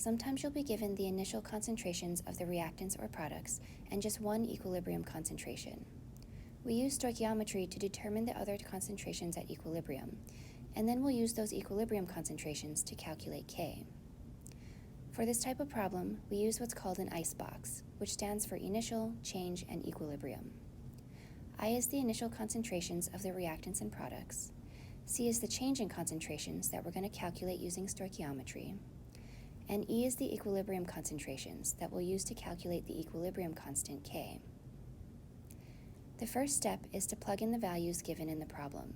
Sometimes you'll be given the initial concentrations of the reactants or products and just one equilibrium concentration. We use stoichiometry to determine the other concentrations at equilibrium, and then we'll use those equilibrium concentrations to calculate K. For this type of problem, we use what's called an icebox, which stands for initial, change, and equilibrium. I is the initial concentrations of the reactants and products. C is the change in concentrations that we're going to calculate using stoichiometry. And E is the equilibrium concentrations that we'll use to calculate the equilibrium constant K. The first step is to plug in the values given in the problem.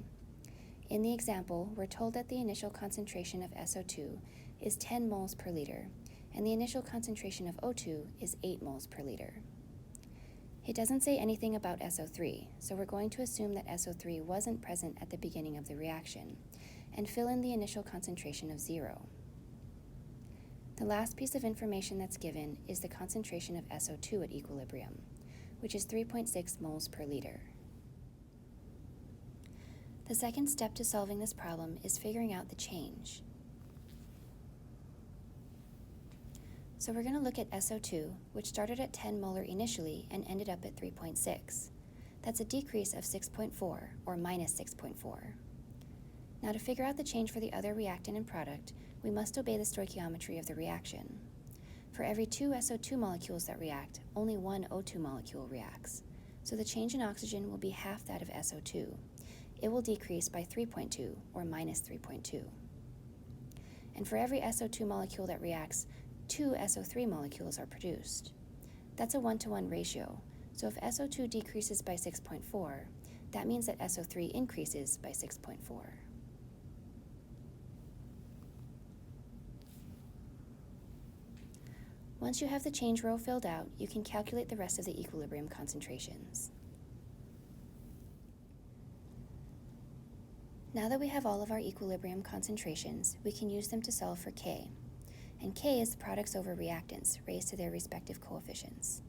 In the example, we're told that the initial concentration of SO2 is 10 moles per liter, and the initial concentration of O2 is 8 moles per liter. It doesn't say anything about SO3, so we're going to assume that SO3 wasn't present at the beginning of the reaction, and fill in the initial concentration of 0. The last piece of information that's given is the concentration of SO2 at equilibrium, which is 3.6 moles per liter. The second step to solving this problem is figuring out the change. So we're going to look at SO2, which started at 10 molar initially and ended up at 3.6. That's a decrease of 6.4, or minus 6.4. Now to figure out the change for the other reactant and product, we must obey the stoichiometry of the reaction. For every 2 SO2 molecules that react, only 1 O2 molecule reacts. So the change in oxygen will be half that of SO2. It will decrease by 3.2, or minus 3.2. And for every SO2 molecule that reacts, 2 SO3 molecules are produced. That's a 1-to-1 ratio, so if SO2 decreases by 6.4, that means that SO3 increases by 6.4. Once you have the change row filled out, you can calculate the rest of the equilibrium concentrations. Now that we have all of our equilibrium concentrations, we can use them to solve for K. And K is the products over reactants raised to their respective coefficients.